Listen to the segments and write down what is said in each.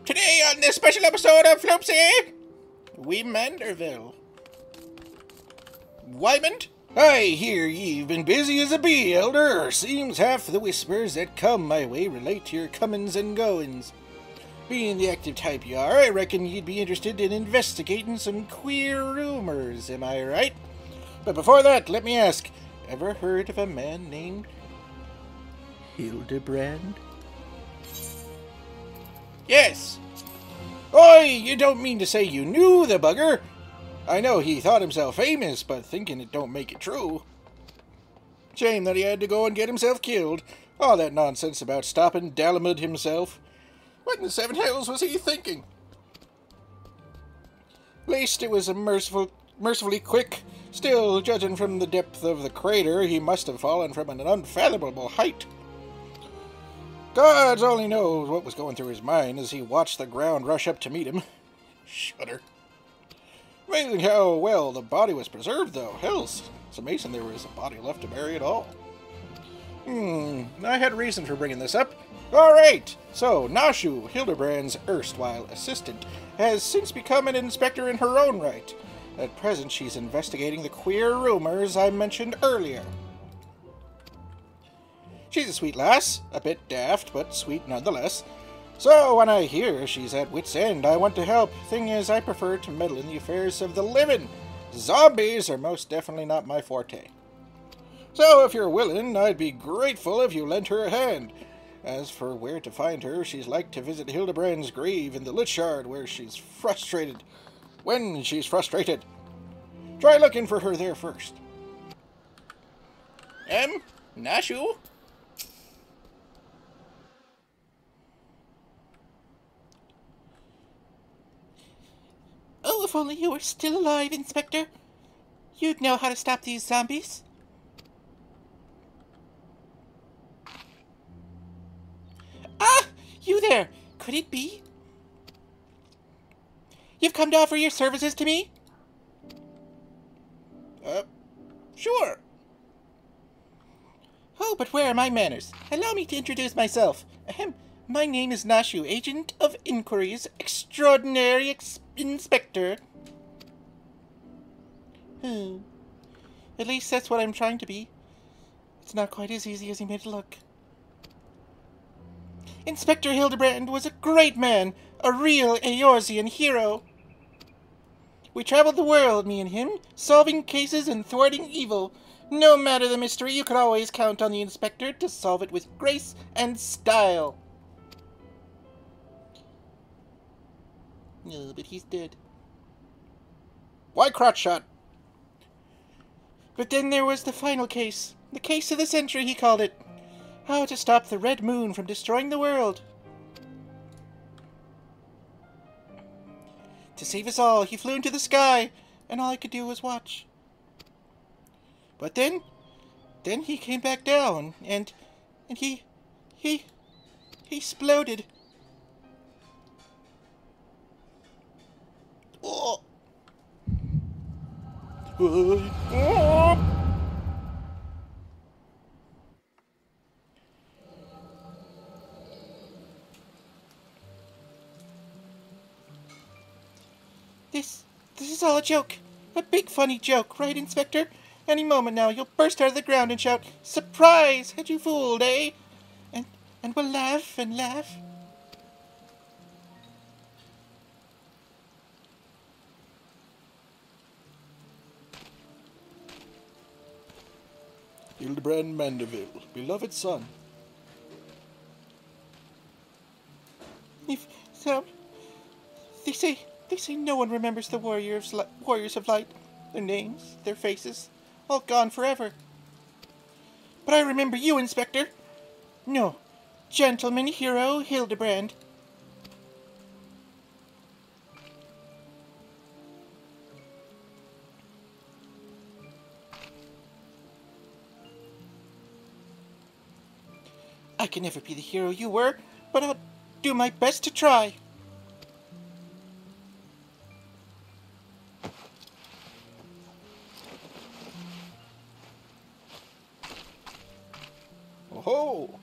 Today on this special episode of Floopsy, we Manderville. Wymond? I hear ye've been busy as a bee, Elder. Seems half the whispers that come my way relate to your comings and goings. Being the active type you are, I reckon you'd be interested in investigating some queer rumors, am I right? But before that, let me ask, ever heard of a man named Hildebrand? Yes. Oi, you don't mean to say you knew the bugger? I know he thought himself famous, but thinking it don't make it true. Shame that he had to go and get himself killed. All that nonsense about stopping Dapper himself. What in the seven hells was he thinking? At least it was a mercifully quick. Still, judging from the depth of the crater, he must have fallen from an unfathomable height. Gods only knows what was going through his mind as he watched the ground rush up to meet him. Shudder. Amazing how well the body was preserved, though. Hells, it's amazing there was a body left to bury at all. I had reason for bringing this up. Alright, so Nashu, Hildebrand's erstwhile assistant, has since become an inspector in her own right. At present, she's investigating the queer rumors I mentioned earlier. She's a sweet lass, a bit daft, but sweet nonetheless. So when I hear she's at wit's end, I want to help. Thing is, I prefer to meddle in the affairs of the living. Zombies are most definitely not my forte. So if you're willing, I'd be grateful if you lent her a hand. As for where to find her, she's like to visit Hildebrand's grave in the Lich Shard when she's frustrated. Try looking for her there first. Nashu? Oh, if only you were still alive, Inspector. You'd know how to stop these zombies. Ah! You there! Could it be? You've come to offer your services to me? Sure. Oh, but where are my manners? Allow me to introduce myself. My name is Nashu, Agent of Inquiries, Extraordinary Inspector. At least that's what I'm trying to be. It's not quite as easy as he made it look. Inspector Hildebrand was a great man, a real Eorzean hero. We traveled the world, me and him, solving cases and thwarting evil. No matter the mystery, you could always count on the Inspector to solve it with grace and style. No, but he's dead. Why crotch shot? But then there was the final case. The case of the century, he called it. How to stop the Red Moon from destroying the world. To save us all, he flew into the sky, and all I could do was watch. But then he came back down, and he exploded. Oh. This is all a joke. A big funny joke, right, Inspector? Any moment now you'll burst out of the ground and shout, "Surprise! Had you fooled, eh?" And we'll laugh and laugh. Hildebrand Manderville, beloved son. They say no one remembers the warriors of light. Their names, their faces, all gone forever. But I remember you, Inspector. No, gentleman hero Hildebrand. I can never be the hero you were, but I'll do my best to try. Oh-ho!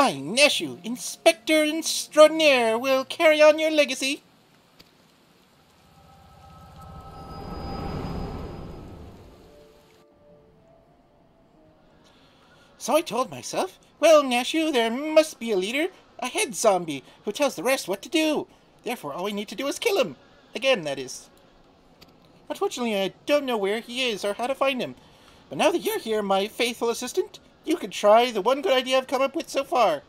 I, Neshu, Inspector Extraordinaire, will carry on your legacy. So I told myself, well, Neshu, there must be a leader, a head zombie, who tells the rest what to do. Therefore, all we need to do is kill him. Again, that is. Unfortunately, I don't know where he is or how to find him. But now that you're here, my faithful assistant, you could try the one good idea I've come up with so far.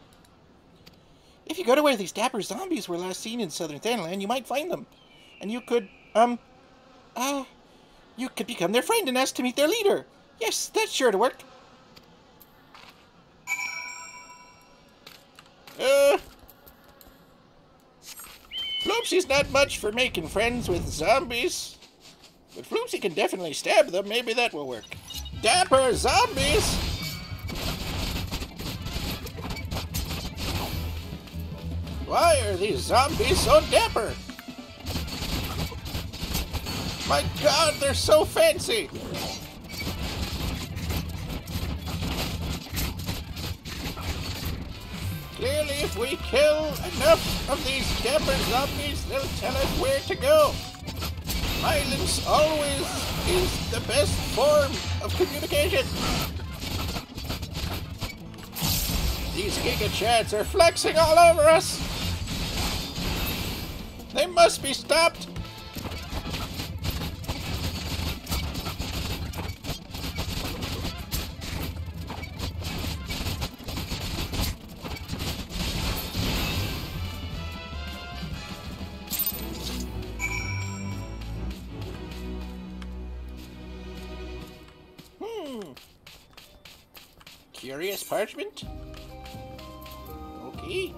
If you go to where these dapper zombies were last seen in southern Thanaland, you might find them. And you could, you could become their friend and ask to meet their leader. Yes, that's sure to work. Floopsy's not much for making friends with zombies. But Floopsy can definitely stab them. Maybe that will work. Dapper zombies! Why are these zombies so dapper? My God, they're so fancy! Clearly, if we kill enough of these dapper zombies, they'll tell us where to go. Violence always is the best form of communication. These Giga Chads are flexing all over us. They must be stopped. Curious parchment? Okay.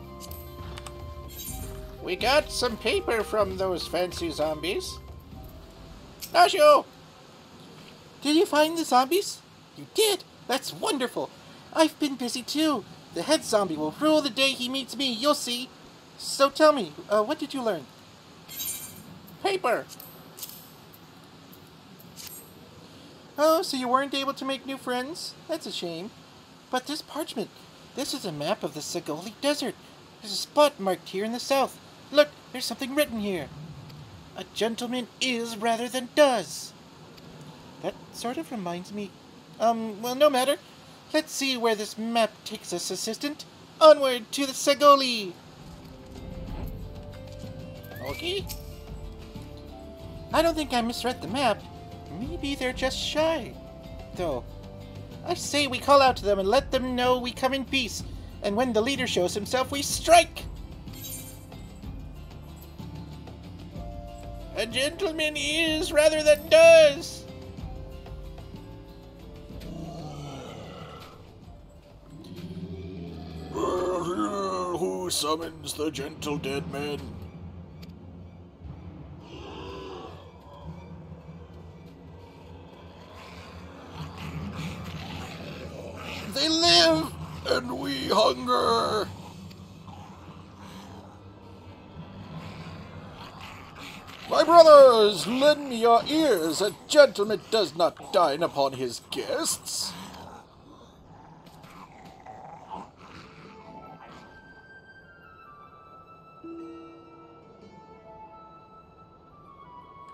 We got some paper from those fancy zombies. Nashu! Did you find the zombies? You did? That's wonderful. I've been busy too. The head zombie will rule the day he meets me, you'll see. So tell me, what did you learn? Paper! Oh, so you weren't able to make new friends? That's a shame. But this parchment, this is a map of the Sagoli Desert. There's a spot marked here in the south. Look, there's something written here. A gentleman is rather than does. That sort of reminds me... well, no matter. Let's see where this map takes us, assistant. Onward to the Sagoli! Okay. I don't think I misread the map. Maybe they're just shy, though. I say we call out to them and let them know we come in peace, and when the leader shows himself, we strike! A gentleman is rather than does! Who summons the gentle dead men? They live, and we hunger. My brothers, lend me your ears. A gentleman does not dine upon his guests.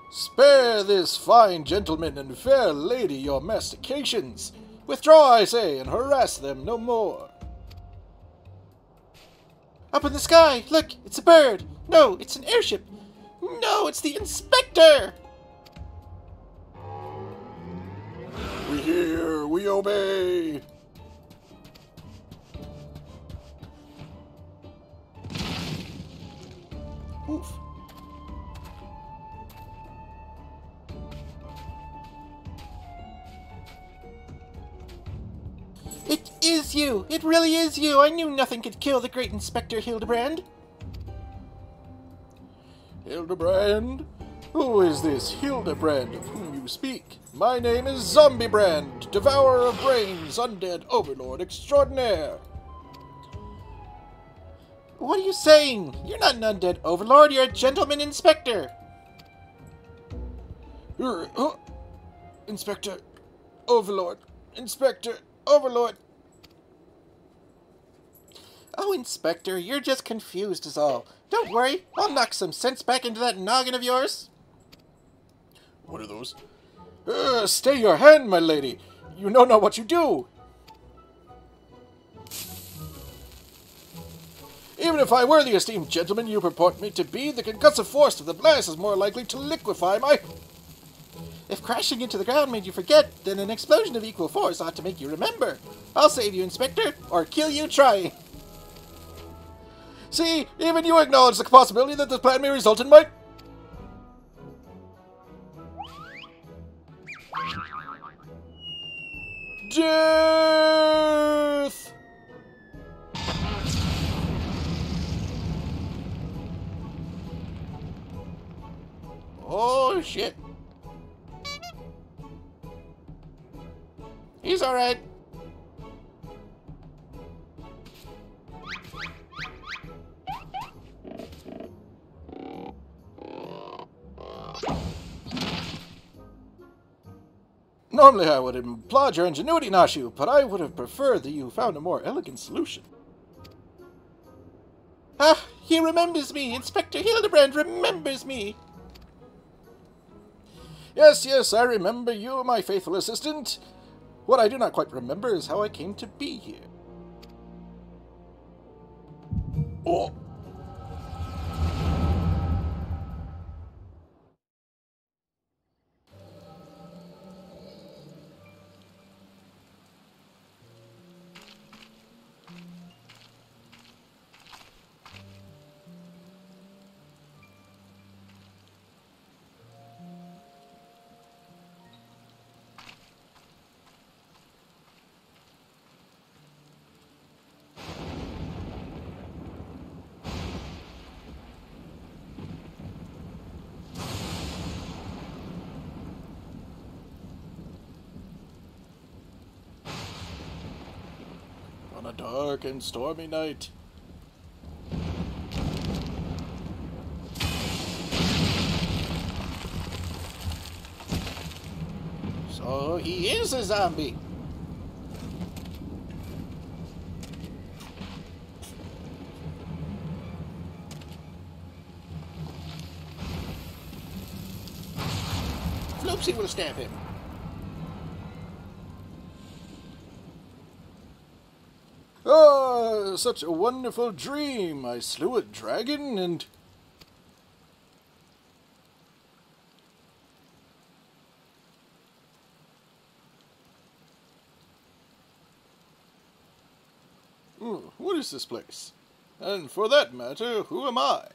Spare this fine gentleman and fair lady your mastications. Withdraw, I say, and harass them no more. Up in the sky! Look, it's a bird! No, it's an airship! No, it's the inspector! We hear, we obey. Oof. It is you! It really is you! I knew nothing could kill the great Inspector Hildebrand. Hildebrand? Who is this Hildebrand of whom you speak? My name is Zombiebrand, devourer of brains, undead overlord extraordinaire. What are you saying? You're not an undead overlord, you're a gentleman inspector. Inspector Overlord. Inspector Overlord. Oh, Inspector, you're just confused is all. Don't worry, I'll knock some sense back into that noggin of yours. What are those? Stay your hand, my lady. You know not what you do. Even if I were the esteemed gentleman you purport me to be, the concussive force of the blast is more likely to liquefy my... If crashing into the ground made you forget, then an explosion of equal force ought to make you remember. I'll save you, Inspector, or kill you trying. See, even you acknowledge the possibility that this plan may result in my... death! Oh, shit. He's alright. Normally I would applaud your ingenuity, Nashu, but I would have preferred that you found a more elegant solution. Ah, he remembers me. Inspector Hildebrand remembers me. Yes, yes, I remember you, my faithful assistant. What I do not quite remember is how I came to be here. Oh. On a dark and stormy night. So he is a zombie. Floopsy will stab him. Ah, such a wonderful dream. I slew a dragon and... what is this place? And for that matter, who am I?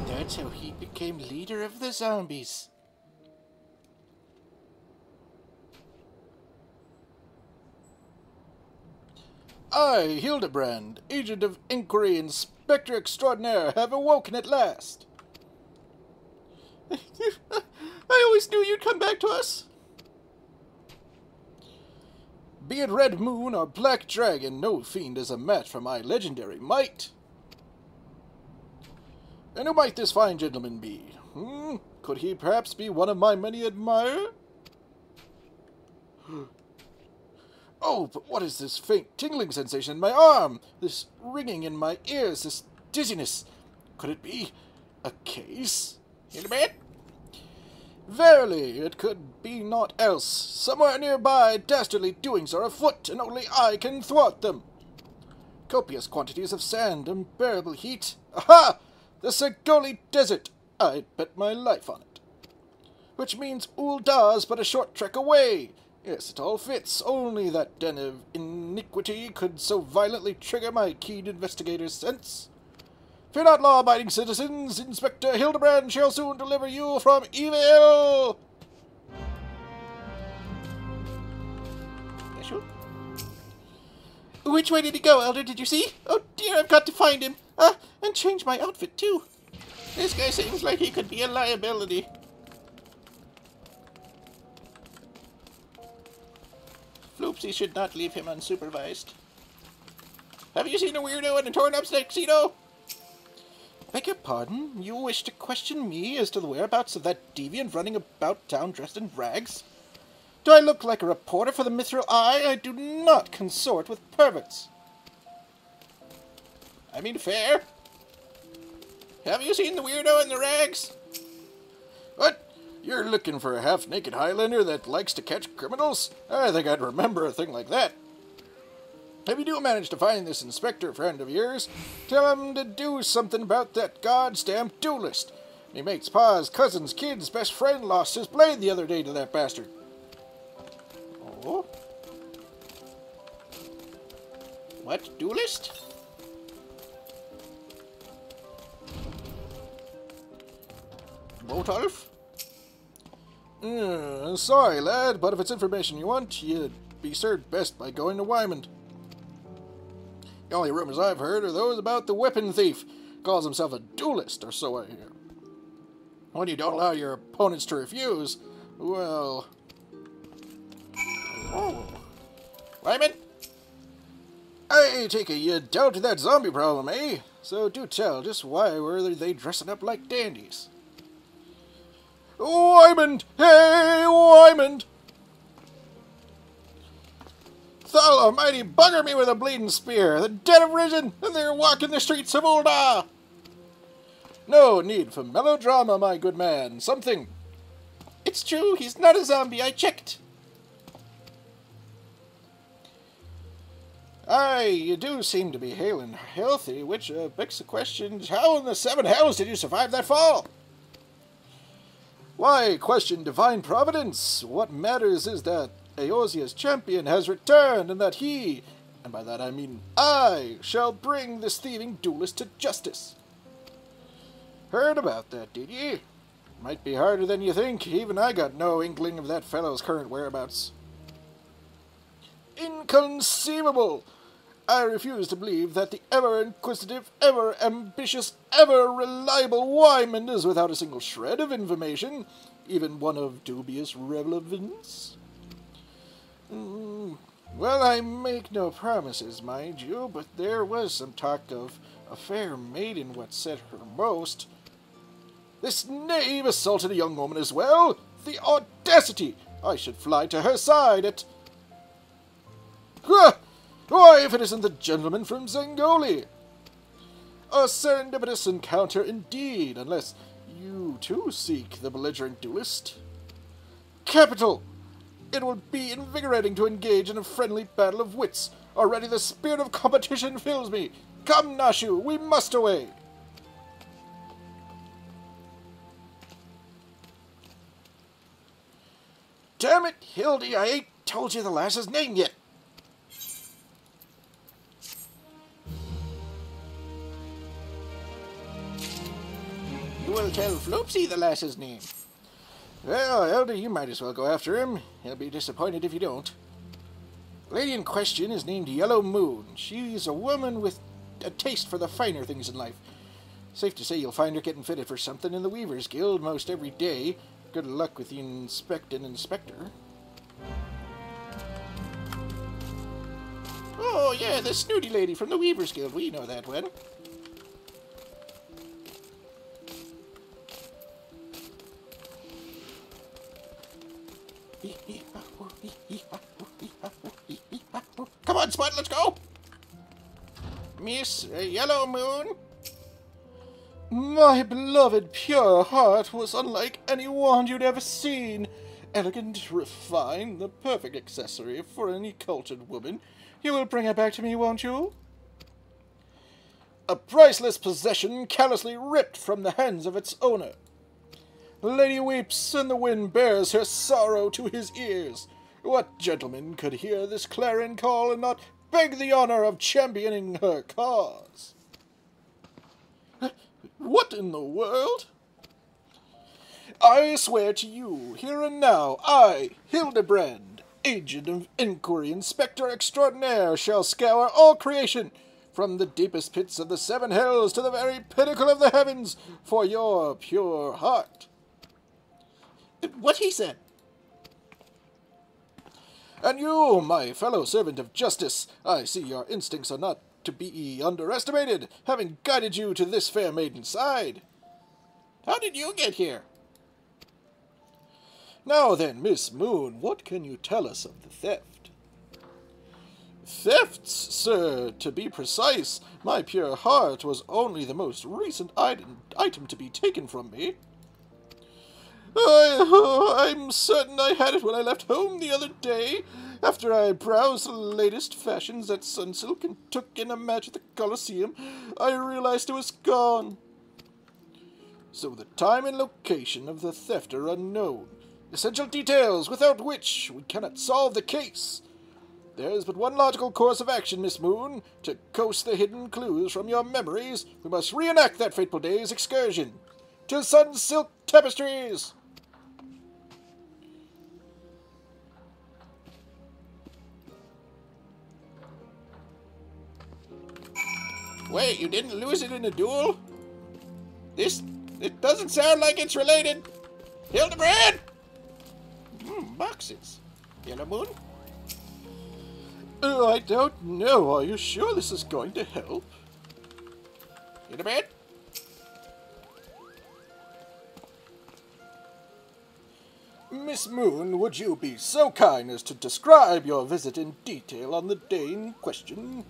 That's how he became leader of the zombies. I, Hildebrand, agent of inquiry, inspector extraordinaire, have awoken at last. I always knew you'd come back to us. Be it Red Moon or Black Dragon, no fiend is a match for my legendary might. And who might this fine gentleman be? Could he perhaps be one of my many admirers? Oh, but what is this faint tingling sensation in my arm? This ringing in my ears, this dizziness? Could it be a case? Hildebrand? Verily, it could be naught else. Somewhere nearby, dastardly doings are afoot, and only I can thwart them. Copious quantities of sand, unbearable heat. Aha! The Segoli Desert! I'd bet my life on it. Which means Ulda's but a short trek away. Yes, it all fits. Only that den of iniquity could so violently trigger my keen investigator's sense. Fear not, law-abiding citizens. Inspector Hildebrand shall soon deliver you from evil. Sure. Which way did he go, Elder? Did you see? Oh dear, I've got to find him. And change my outfit, too. This guy seems like he could be a liability. Floopsy should not leave him unsupervised. Have you seen a weirdo in a torn-up tuxedo? Beg your pardon? You wish to question me as to the whereabouts of that deviant running about town dressed in rags? Do I look like a reporter for the Mithril Eye? I do not consort with perverts. I mean, fair. Have you seen the weirdo in the rags? What? You're looking for a half-naked Highlander that likes to catch criminals? I think I'd remember a thing like that. If you do manage to find this inspector friend of yours, tell him to do something about that goddamn duelist. Me mate's pa's cousin's kid's best friend lost his blade the other day to that bastard. Oh? What duelist? Botolf? Sorry, lad, but if it's information you want, you'd be served best by going to Wymond. The only rumors I've heard are those about the weapon thief. Calls himself a duelist, or so I hear. When you don't allow your opponents to refuse, well... Oh. Wyman? I take it you dealt with that zombie problem, eh? So do tell, just why were they dressing up like dandies? Wymond! Hey, Wymond! Thal almighty, bugger me with a bleeding spear! The dead have risen, and they're walking the streets of Ulda! No need for melodrama, my good man. Something... It's true, he's not a zombie, I checked. Aye, you do seem to be hale and healthy, which begs the question, how in the seven hells did you survive that fall? Why question divine providence? What matters is that Eorzea's champion has returned, and that he, and by that I mean I, shall bring this thieving duelist to justice. Heard about that, did ye? Might be harder than you think. Even I got no inkling of that fellow's current whereabouts. Inconceivable! I refuse to believe that the ever-inquisitive, ever-ambitious, ever-reliable Wymond is without a single shred of information, even one of dubious relevance. Well, I make no promises, mind you, but there was some talk of a fair maiden what said her most. This knave assaulted a young woman as well! The audacity! I should fly to her side at... Why, if it isn't the gentleman from Zangoli! A serendipitous encounter indeed, unless you too seek the belligerent duelist. Capital! It will be invigorating to engage in a friendly battle of wits. Already the spirit of competition fills me. Come, Nashu, we must away! Damn it, Hildy, I ain't told you the lass's name yet. You will tell Floopsy the lass's name. Well, Elder, you might as well go after him. He'll be disappointed if you don't. The lady in question is named Yellow Moon. She's a woman with a taste for the finer things in life. Safe to say you'll find her getting fitted for something in the Weavers Guild most every day. Good luck with the inspector. Oh, yeah, the snooty lady from the Weavers Guild. We know that one. Come on, Spud, let's go! Miss Yellow Moon? My beloved pure heart was unlike any wand you'd ever seen. Elegant, refined, the perfect accessory for any cultured woman. You will bring her back to me, won't you? A priceless possession callously ripped from the hands of its owner. The lady weeps, and the wind bears her sorrow to his ears. What gentleman could hear this clarion call and not beg the honor of championing her cause? What in the world? I swear to you, here and now, I, Hildebrand, agent of inquiry, inspector extraordinaire, shall scour all creation, from the deepest pits of the seven hells to the very pinnacle of the heavens, for your pure heart. What he said. And you, my fellow servant of justice, I see your instincts are not to be underestimated, having guided you to this fair maiden's side. How did you get here? Now then, Miss Moon, what can you tell us of the theft? Thefts, sir, to be precise. My pure heart was only the most recent item to be taken from me. I'm certain I had it when I left home the other day, after I browsed the latest fashions at Sunsilk and took in a match at the Colosseum. I realized it was gone. So the time and location of the theft are unknown. Essential details without which we cannot solve the case. There is but one logical course of action, Miss Moon. To coax the hidden clues from your memories, we must reenact that fateful day's excursion to Sunsilk Tapestries. Wait, you didn't lose it in a duel? It doesn't sound like it's related. Hildebrand! Boxes. Yellow Moon? I don't know. Are you sure this is going to help? Hildebrand? Miss Moon, would you be so kind as to describe your visit in detail on the day in question?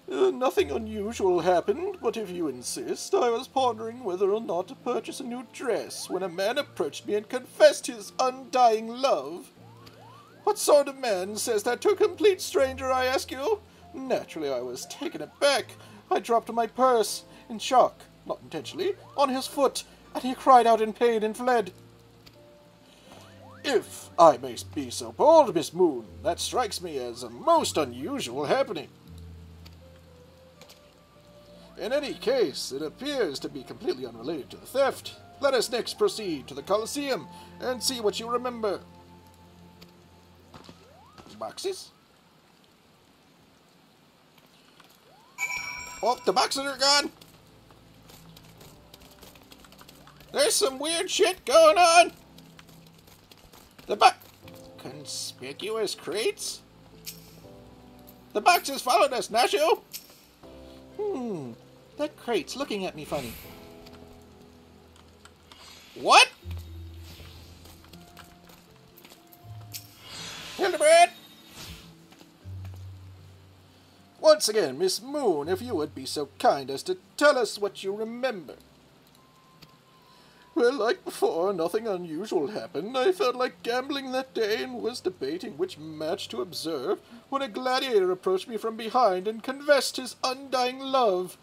Nothing unusual happened, but if you insist, I was pondering whether or not to purchase a new dress when a man approached me and confessed his undying love. What sort of man says that to a complete stranger, I ask you? Naturally, I was taken aback. I dropped my purse, in shock, not intentionally, on his foot, and he cried out in pain and fled. If I may be so bold, Miss Moon, that strikes me as a most unusual happening. In any case, it appears to be completely unrelated to the theft. Let us next proceed to the Colosseum and see what you remember. Boxes? Oh, the boxes are gone. There's some weird shit going on. Conspicuous crates? The boxes followed us, Nashu. That crate's looking at me funny. What? Hildebrand? Once again, Miss Moon, if you would be so kind as to tell us what you remember. Well, like before, nothing unusual happened. I felt like gambling that day and was debating which match to observe when a gladiator approached me from behind and confessed his undying love.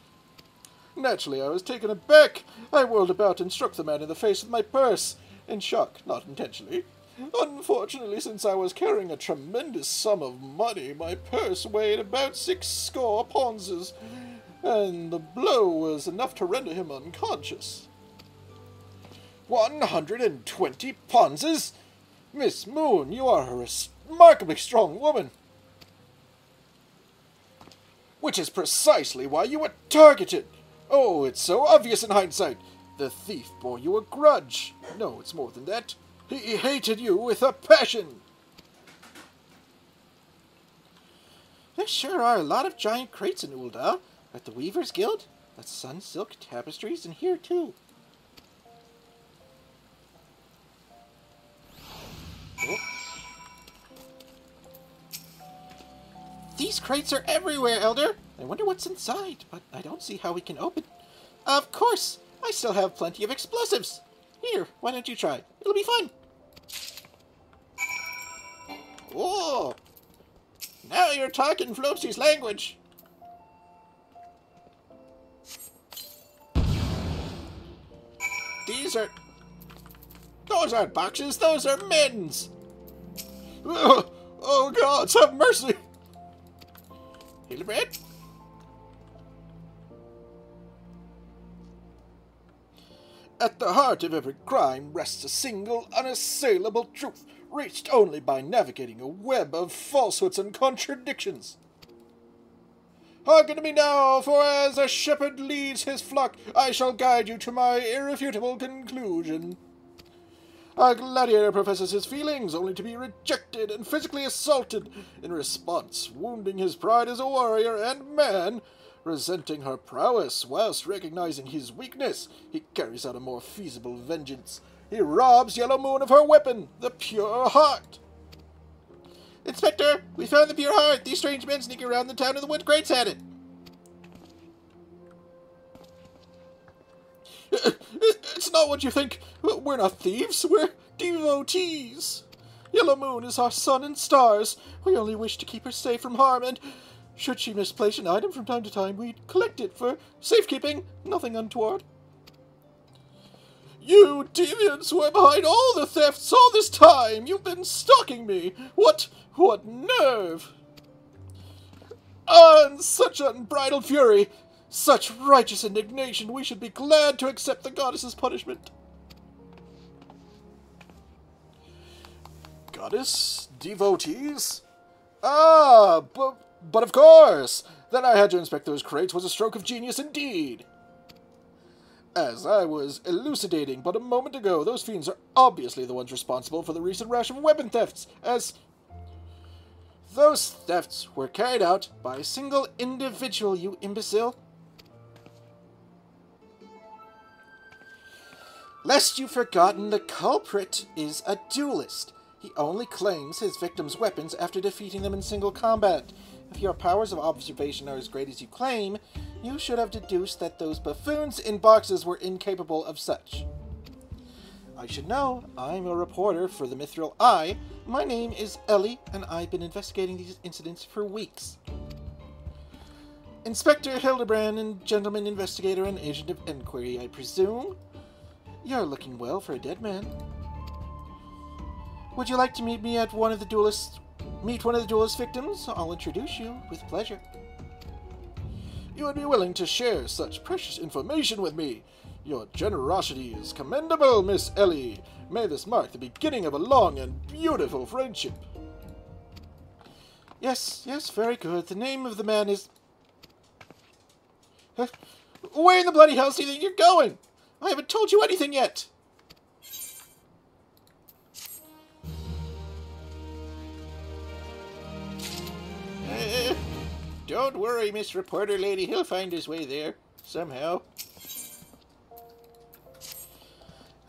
Naturally, I was taken aback. I whirled about and struck the man in the face with my purse, in shock, not intentionally. Unfortunately, since I was carrying a tremendous sum of money, my purse weighed about 60 pounds, and the blow was enough to render him unconscious. 120 pounds? Miss Moon, you are a remarkably strong woman. Which is precisely why you were targeted. Oh, it's so obvious in hindsight. The thief bore you a grudge. No, it's more than that. He hated you with a passion. There sure are a lot of giant crates in Ul'dah. At the Weaver's Guild, at Sunsilk Tapestries, and here too. Oh. These crates are everywhere, Elder. I wonder what's inside, but I don't see how we can open. Of course! I still have plenty of explosives. Here, why don't you try? It'll be fun. Oh! Now you're talking Floopsy's language. These are Those aren't boxes, those are mittens! Oh, gods, have mercy! Hildebrand? At the heart of every crime rests a single, unassailable truth, reached only by navigating a web of falsehoods and contradictions. Hearken to me now, for as a shepherd leads his flock, I shall guide you to my irrefutable conclusion. A gladiator professes his feelings, only to be rejected and physically assaulted. In response, wounding his pride as a warrior and man, resenting her prowess whilst recognizing his weakness, he carries out a more feasible vengeance. He robs Yellow Moon of her weapon, the pure heart. Inspector, we found the pure heart. These strange men sneaking around the town and the wood crates had it. It's not what you think. We're not thieves. We're devotees. Yellow Moon is our sun and stars. We only wish to keep her safe from harm, and should she misplace an item from time to time, we'd collect it for safekeeping. Nothing untoward. You deviants were behind all the thefts all this time. You've been stalking me. What nerve? And such unbridled fury. Such righteous indignation, we should be glad to accept the goddess's punishment. Goddess? Devotees? Ah, but of course! That I had to inspect those crates was a stroke of genius indeed. As I was elucidating but a moment ago, those fiends are obviously the ones responsible for the recent rash of weapon thefts, as those thefts were carried out by a single individual, you imbecile. Lest you've forgotten, the culprit is a duelist. He only claims his victims' weapons after defeating them in single combat. If your powers of observation are as great as you claim, you should have deduced that those buffoons in boxes were incapable of such. I should know. I'm a reporter for the Mithril Eye. My name is Ellie, and I've been investigating these incidents for weeks. Inspector Hildebrand and gentleman investigator and agent of inquiry, I presume? You're looking well for a dead man. Would you like to meet one of the duelist victims? I'll introduce you with pleasure. You would be willing to share such precious information with me. Your generosity is commendable, Miss Ellie. May this mark the beginning of a long and beautiful friendship. Yes, very good. The name of the man is... Where in the bloody hell do you think you're going? I haven't told you anything yet. Don't worry, Miss Reporter Lady. He'll find his way there, somehow.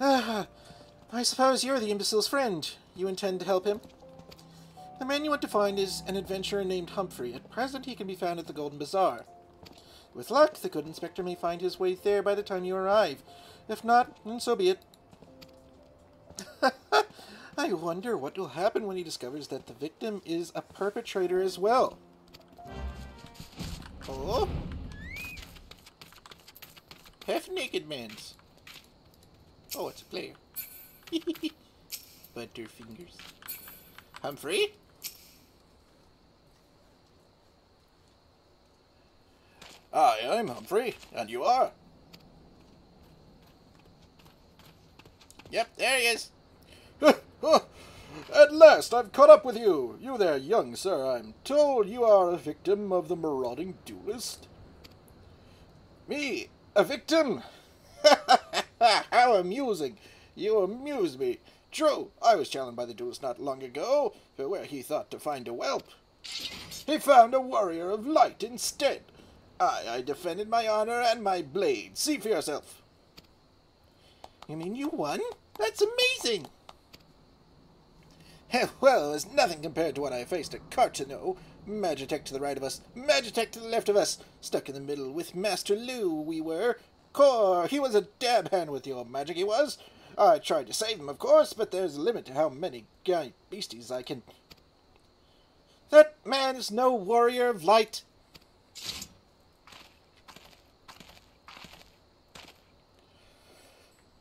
I suppose you're the imbecile's friend. You intend to help him? The man you want to find is an adventurer named Humphrey. At present, he can be found at the Golden Bazaar. With luck, the good inspector may find his way there by the time you arrive. If not, then so be it. I wonder what will happen when he discovers that the victim is a perpetrator as well. Oh? Half-naked man's. Oh, it's a player. Butterfingers. Humphrey? Hi, I'm Humphrey, and you are? Yep, there he is. At last, I've caught up with you. You there, young sir, I'm told you are a victim of the marauding duelist. Me? A victim? How amusing. You amuse me. True, I was challenged by the duelist not long ago, for where he thought to find a whelp, he found a warrior of light instead. I defended my honor and my blade. See for yourself. You mean you won? That's amazing! Well, it's nothing compared to what I faced at Cartano. Magitech to the right of us, Magitech to the left of us. Stuck in the middle with Master Lou, we were. Core, he was a dab hand with your magic, he was. I tried to save him, of course, but there's a limit to how many giant beasties I can... That man is no warrior of light.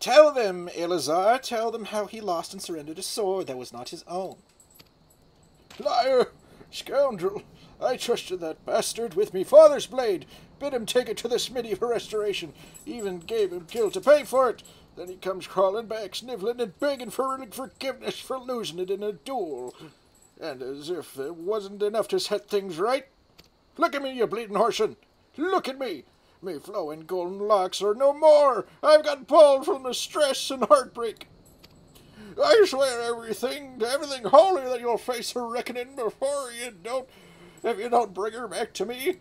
Tell them, Eleazar, tell them how he lost and surrendered a sword that was not his own. Liar! Scoundrel! I trusted that bastard with me father's blade, bid him take it to the smithy for restoration, even gave him guilt to pay for it. Then he comes crawling back, snivelling and begging for forgiveness for losing it in a duel. And as if it wasn't enough to set things right. Look at me, you bleeding horseshoe! Look at me! Me flowing golden locks are no more! I've got bald from the stress and heartbreak. I swear everything holy that you'll face a reckoning before if you don't bring her back to me.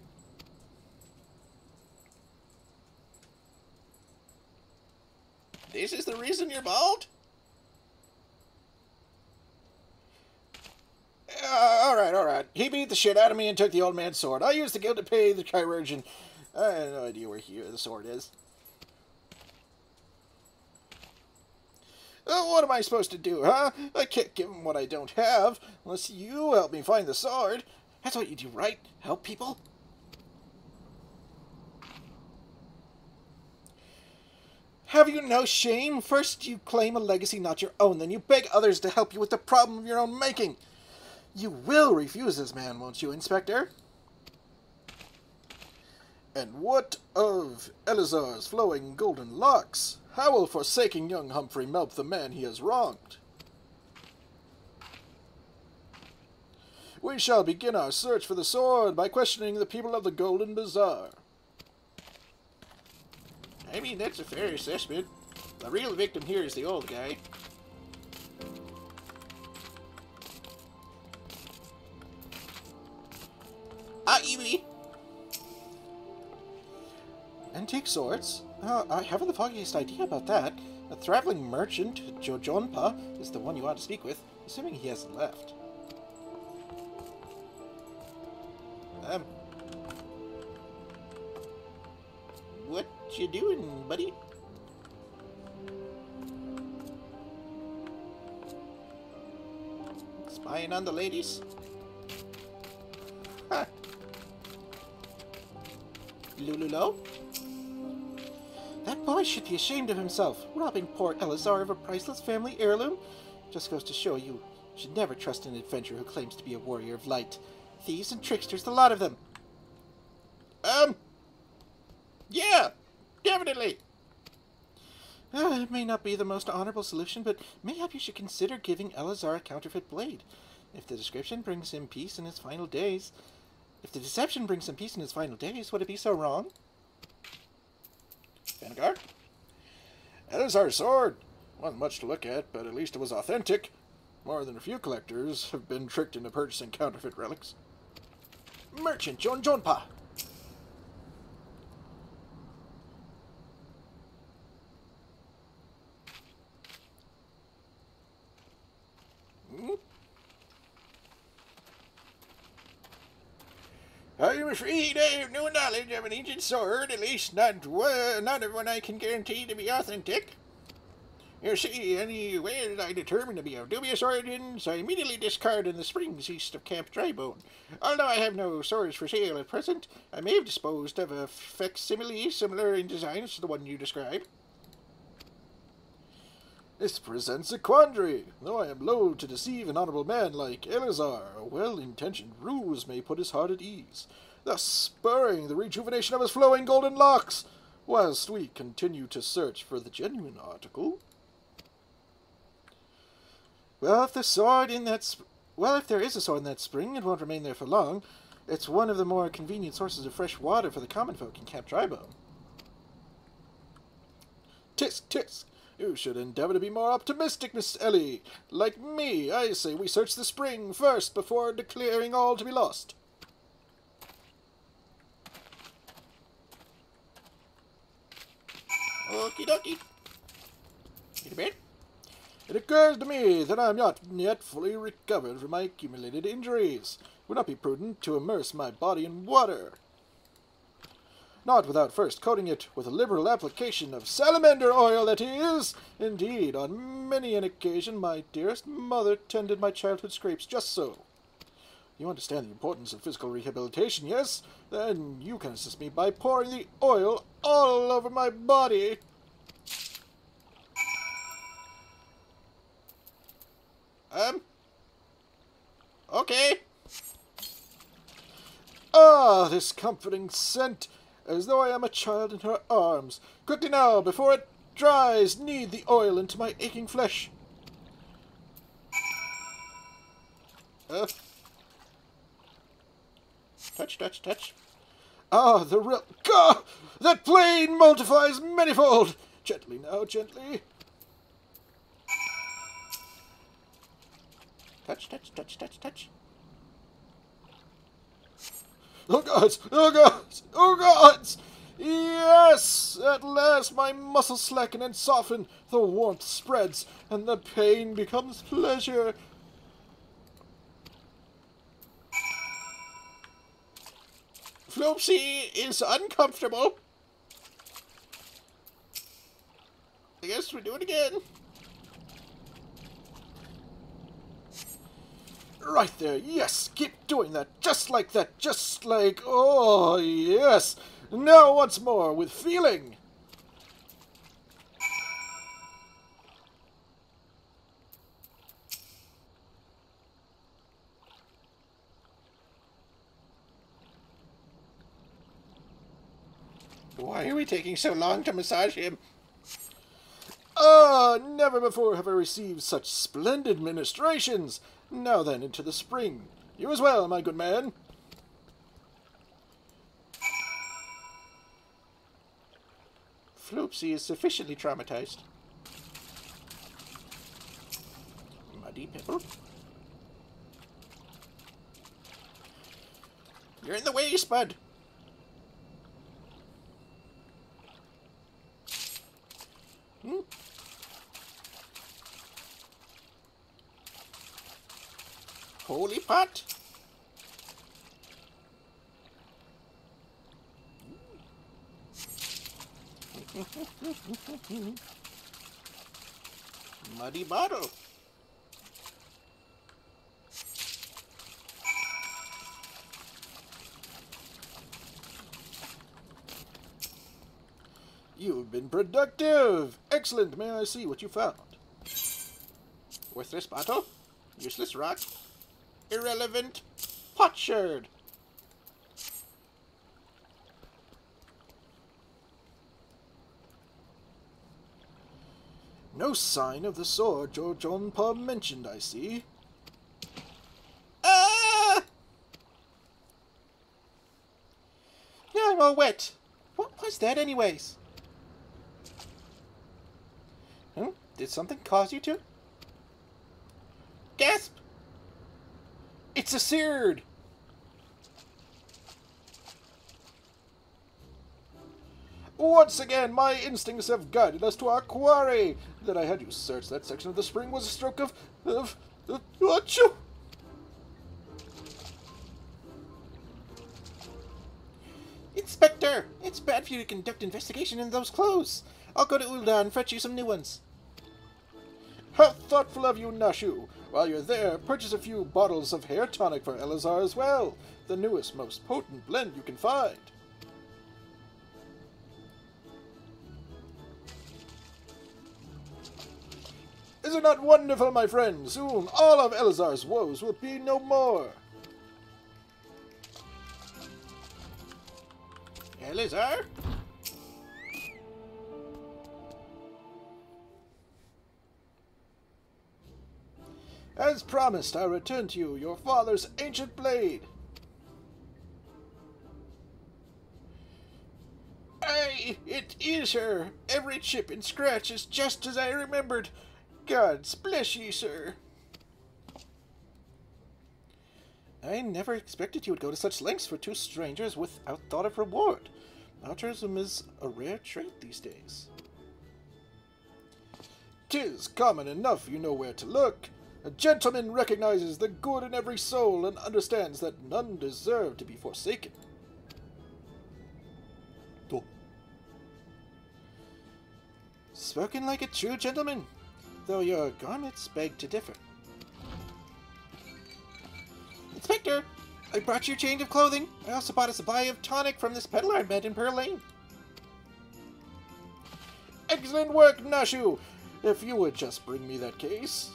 This is the reason you're bald? All right. He beat the shit out of me and took the old man's sword. I used the guild to pay the chirurgeon. I have no idea where the sword is. What am I supposed to do, huh? I can't give him what I don't have, unless you help me find the sword. That's what you do, right? Help people? Have you no shame? First you claim a legacy not your own, then you beg others to help you with the problem of your own making. You will refuse this man, won't you, Inspector? And what of Eleazar's flowing golden locks? How will forsaking young Humphrey help the man he has wronged? We shall begin our search for the sword by questioning the people of the Golden Bazaar. I mean, that's a fair assessment. The real victim here is the old guy. Evie! Antique swords? I haven't the foggiest idea about that. A traveling merchant, Jojonpa, is the one you ought to speak with, assuming he hasn't left. What you doing, buddy? Spying on the ladies? Huh. Lululo? That boy should be ashamed of himself, robbing poor Eleazar of a priceless family heirloom. Just goes to show you should never trust an adventurer who claims to be a warrior of light. Thieves and tricksters, the lot of them. Yeah, definitely. It may not be the most honorable solution, but mayhap you should consider giving Eleazar a counterfeit blade. If the description brings him peace in his final days... If the deception brings him peace in his final days, would it be so wrong? Vanguard? Eleazar's sword. Wasn't much to look at, but at least it was authentic. More than a few collectors have been tricked into purchasing counterfeit relics. Merchant Jonpa. I am afraid I have no knowledge of an ancient sword, at least not of one I can guarantee to be authentic. You see, anywhere that I determine to be of dubious origins, I immediately discard in the springs east of Camp Drybone. Although I have no swords for sale at present, I may have disposed of a facsimile similar in design to the one you describe. This presents a quandary. Though I am loath to deceive an honorable man like Eleazar, a well-intentioned ruse may put his heart at ease, thus spurring the rejuvenation of his flowing golden locks, whilst we continue to search for the genuine article. Well, if there is a sword in that spring, it won't remain there for long. It's one of the more convenient sources of fresh water for the common folk in Camp Drybone. Tisk, tisk. You should endeavor to be more optimistic, Miss Ellie. Like me, I say we search the spring first before declaring all to be lost. Okie dokie. Need a bed? It occurs to me that I am not yet fully recovered from my accumulated injuries. It would not be prudent to immerse my body in water. Not without first coating it with a liberal application of salamander oil, that is. Indeed, on many an occasion my dearest mother tended my childhood scrapes just so. You understand the importance of physical rehabilitation, yes? Then you can assist me by pouring the oil all over my body. Okay. Ah, this comforting scent, as though I am a child in her arms. Quickly now, before it dries, knead the oil into my aching flesh. Touch, touch, touch. Ah, the real... Gah! That plane multiplies manifold! Gently now, gently. Touch, touch, touch, touch, touch. Oh gods! Oh gods! Oh gods! Yes! At last my muscles slacken and soften, the warmth spreads, and the pain becomes pleasure. Floopsy is uncomfortable. I guess we do it again. Right there, yes, keep doing that, just like that, just like, oh, yes. Now once more, with feeling. Why are we taking so long to massage him? Ah, never before have I received such splendid ministrations. Now then, into the spring. You as well, my good man. Floopsy is sufficiently traumatized. Muddy pebble. You're in the way, Spud. Holy pot. Muddy bottle. You've been productive. Excellent. May I see what you found? Worthless bottle. Useless rock. Irrelevant potsherd. No sign of the sword George John Pub mentioned, I see. Ah! Now I'm all wet. What was that anyways? Did something cause you to? Gasp! It's a seared! Once again, my instincts have guided us to our quarry. That I had you search that section of the spring was a stroke of achoo! Inspector! It's bad for you to conduct investigation in those clothes. I'll go to Ulda and fetch you some new ones. How thoughtful of you, Nashu. While you're there, purchase a few bottles of hair tonic for Elazar as well. The newest, most potent blend you can find. Is it not wonderful, my friend? Soon all of Elazar's woes will be no more. Elazar? As promised, I return to you your father's ancient blade. Aye, it is her. Every chip and scratch is just as I remembered. God's bless ye, sir. I never expected you would go to such lengths for two strangers without thought of reward. Altruism is a rare trait these days. 'Tis common enough, you know where to look. A gentleman recognizes the good in every soul and understands that none deserve to be forsaken. Oh. Spoken like a true gentleman, though your garments beg to differ. Inspector, I brought you a change of clothing. I also bought a supply of tonic from this peddler I met in Pearl Lane. Excellent work, Nashu! If you would just bring me that case.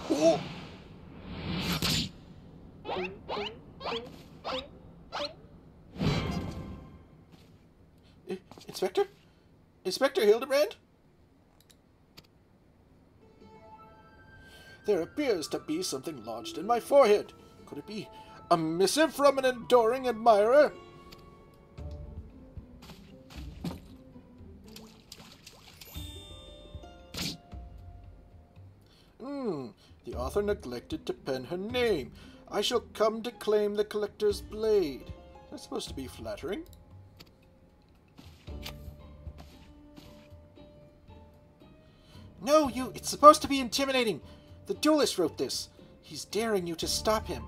Oh. Inspector? Inspector Hildebrand? There appears to be something lodged in my forehead. Could it be a missive from an adoring admirer? The author neglected to pen her name. I shall come to claim the collector's blade. That's supposed to be flattering. No, it's supposed to be intimidating. The duelist wrote this. He's daring you to stop him.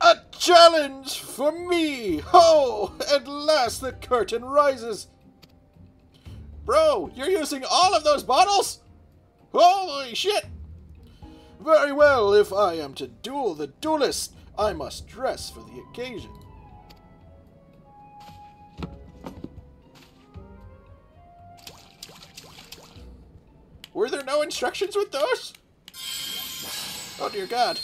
A challenge for me! Ho! At last the curtain rises. Bro, you're using all of those bottles? Holy shit! Very well, if I am to duel the duelist, I must dress for the occasion. Were there no instructions with those? Oh dear God.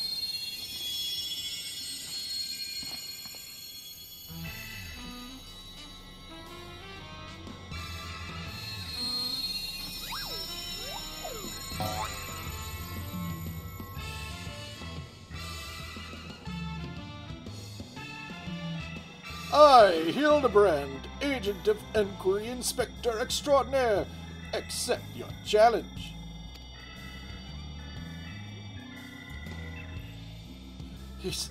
I, Hildebrand, Agent of Enquiry Inspector Extraordinaire, accept your challenge. He's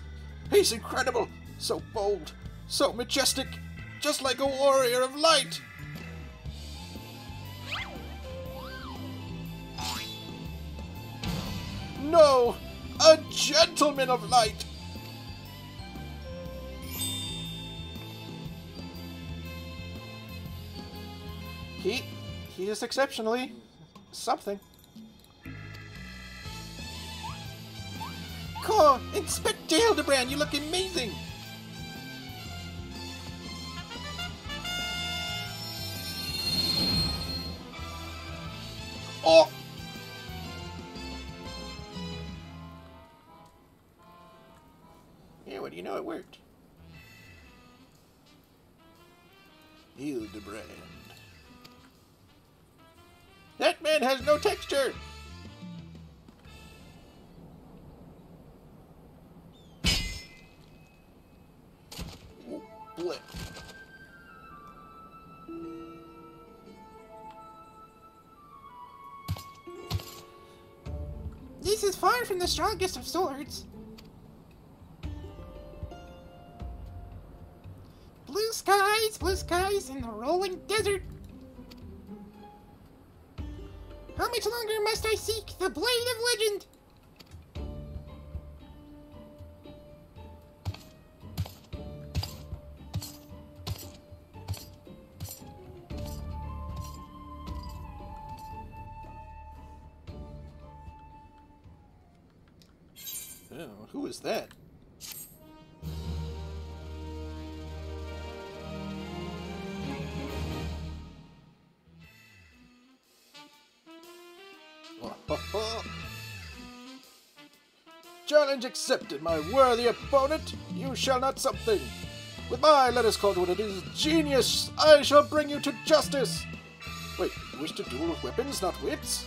incredible, so bold, so majestic, just like a warrior of light. No, a gentleman of light. He is exceptionally something. Cool! Inspector Hildebrand, you look amazing! Oh! Yeah, what do you know? It worked. Hildebrand. That man has no texture! Ooh, blip. This is far from the strongest of swords. Blue skies in the rolling desert. How much longer must I seek the blade of legend? Oh, who is that? Challenge accepted, my worthy opponent. You shall not something. With my, let us call it what it is, genius, I shall bring you to justice. Wait, you wish to duel with weapons, not wits?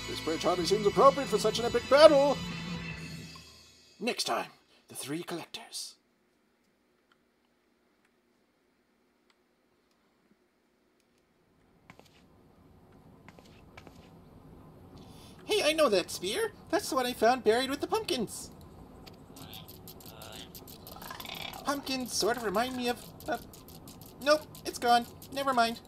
This bridge hardly seems appropriate for such an epic battle. Next time, the three collectors. Hey, I know that spear. That's the one I found buried with the pumpkins. Pumpkins sort of remind me of... nope, it's gone. Never mind.